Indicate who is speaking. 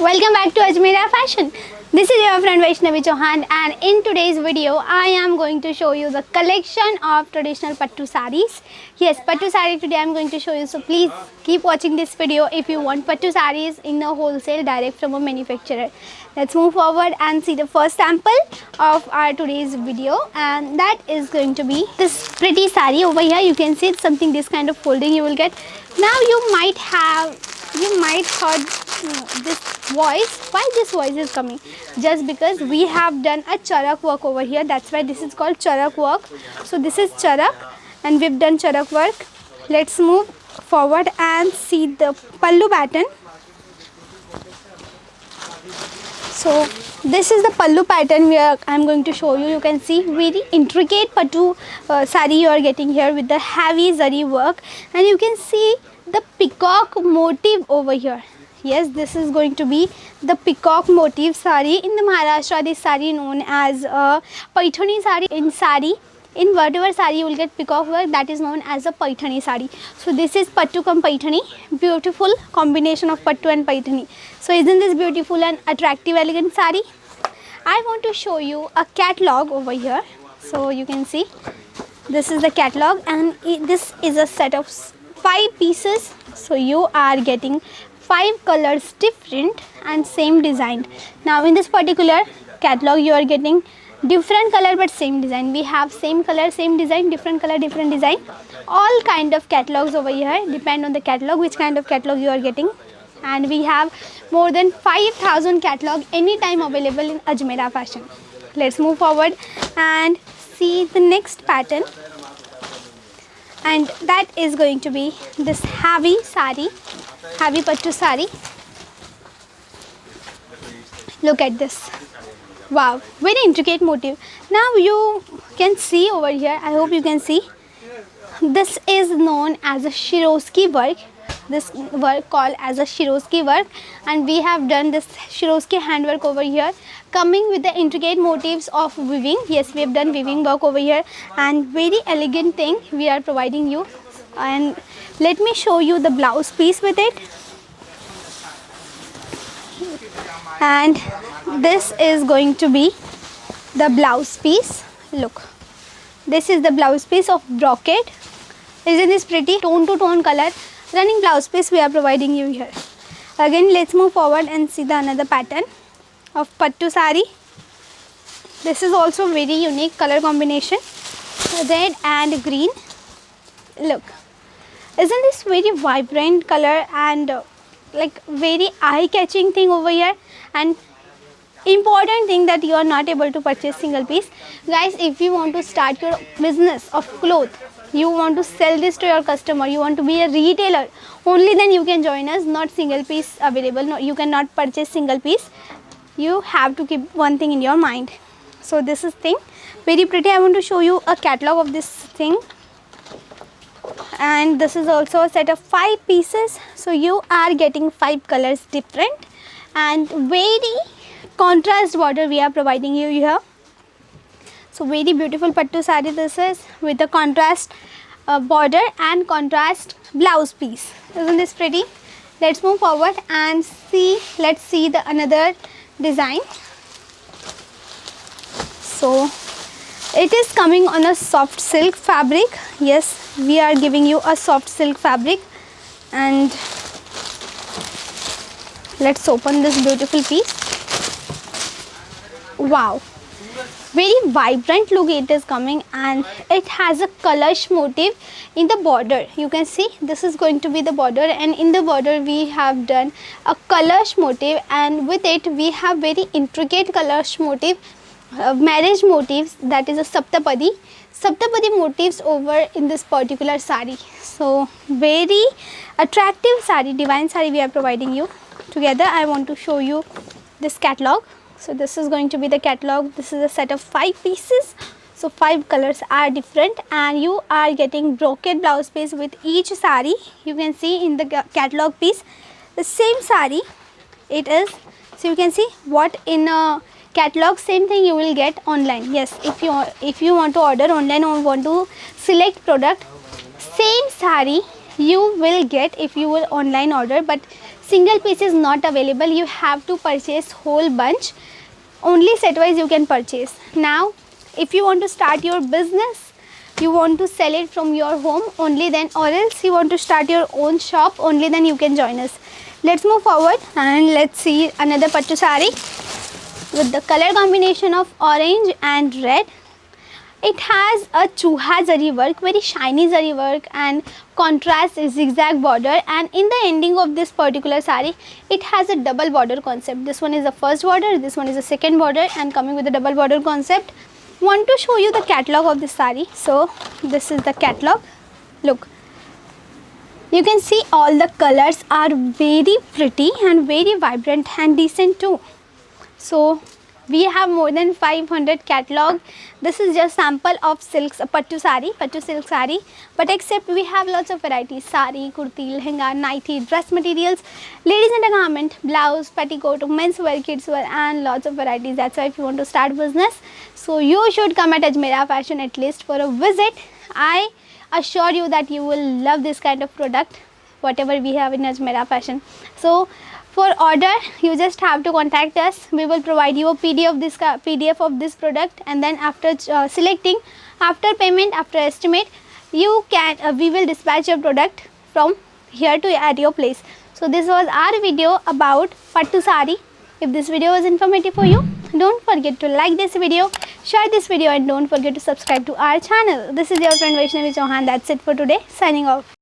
Speaker 1: Welcome back to Ajmera Fashion. This is your friend Vaishnavi Chauhan, and in today's video I am going to show you the collection of traditional Pattu sarees. Yes, Pattu saree today I am going to show you, so please keep watching this video if you want Pattu sarees in a wholesale direct from a manufacturer. Let's move forward and see the first sample of our today's video, and that is going to be this pretty saree over here. You can see it's something this kind of folding you will get. Now you might heard this voice. Why this voice is coming? Just because we have done a charak work over here, that's why this is called charak work. So this is charak and we've done charak work. Let's move forward and see the pallu pattern. So this is the pallu pattern where I'm going to show you. You can see very intricate pattu saree you are getting here with the heavy zari work, and you can see the peacock motif over here. Yes, this is going to be the peacock motif saree. In the Maharashtra, this saree known as Paithani saree. In whatever saree you will get peacock work, that is known as a Paithani saree. So this is Pattu cum Paithani, beautiful combination of Pattu and Paithani. So isn't this beautiful and attractive, elegant saree? I want to show you a catalog over here. So you can see this is the catalog, and this is a set of 5 pieces. So you are getting 5 colors different and same design. Now in this particular catalog you are getting different color but same design. We have same color, same design, different color, different design. All kind of catalogs over here, depend on the catalog which kind of catalog you are getting. And we have more than 5,000 catalog anytime available in Ajmera Fashion. Let's move forward and see the next pattern, and that is going to be this heavy saree, heavy pattu saree. Look at this. Wow, very intricate motif. Now you can see over here, I hope you can see, this is known as a Shiroski work. This work called as a Shiroski work, and we have done this Shiroski handwork over here, coming with the intricate motifs of weaving. Yes, we have done weaving work over here, and very elegant thing we are providing you. And let me show you the blouse piece with it. And this is going to be the blouse piece. Look, this is the blouse piece of brocade. Isn't this pretty? Tone to tone color running blouse piece we are providing you here. Again, let's move forward and see the another pattern of pattu saree. This is also very unique color combination, red and green. Look, isn't this very vibrant color and like very eye-catching thing over here? And important thing that you are not able to purchase single piece. Guys, if you want to start your business of clothes, you want to sell this to your customer, you want to be a retailer, only then you can join us. Not single piece available. No, you cannot purchase single piece. You have to keep one thing in your mind. So this is thing very pretty. I want to show you a catalog of this thing, and this is also a set of 5 pieces. So you are getting 5 colors different, and very contrast border we are providing you here. So very beautiful pattu saree this is, with the contrast border and contrast blouse piece. Isn't this pretty? Let's move forward and see. Let's see the another design. So it is coming on a soft silk fabric. Yes, we are giving you a soft silk fabric, and let's open this beautiful piece. Wow, very vibrant look it is coming, and it has a kalash motif in the border. You can see this is going to be the border, and in the border we have done a kalash motif, and with it we have very intricate kalash motif, marriage motifs, that is a saptapadi motifs over in this particular saree. So very attractive saree, divine saree we are providing you. Together I want to show you this catalog. So this is going to be the catalog. This is a set of 5 pieces. So 5 colors are different, and you are getting brocade blouse piece with each saree. You can see in the catalog piece the same saree it is. So you can see what in a catalog, same thing you will get online. Yes, if you want to order online or want to select product, same saree you will get if you will online order, but Single piece is not available. You have to purchase whole bunch. Only set wise you can purchase. Now if you want to start your business, you want to sell it from your home, only then, or else you want to start your own shop, only then you can join us. Let's move forward and let's see another pattu sari with the color combination of orange and red. It has a chuha zari work, very shiny zari work, and contrast zigzag border, and in the ending of this particular sari it has a double border concept. This one is the first border, this one is the second border, and coming with the double border concept. Want to show you the catalog of this sari. So this is the catalog. Look, you can see all the colors are very pretty and very vibrant and decent too. So we have more than 500 catalog. This is just sample of silks, pattu silk sari, but except we have lots of varieties: sari, kurti, lehenga, nighty, dress materials, ladies undergarment, blouse, petticoat, men's wear, kids wear, and lots of varieties. That's why if you want to start business, so you should come at Ajmera Fashion at least for a visit. I assure you that you will love this kind of product, whatever we have in Ajmera Fashion. So for order, you just have to contact us. We will provide you a PDF of this product, and then after selecting, after payment, after estimate, you can we will dispatch your product from here to at your place. So this was our video about pattu sari. If this video was informative for you, don't forget to like this video, share this video, and don't forget to subscribe to our channel. This is your friend Vaishnavi Chauhan. That's it for today. Signing off.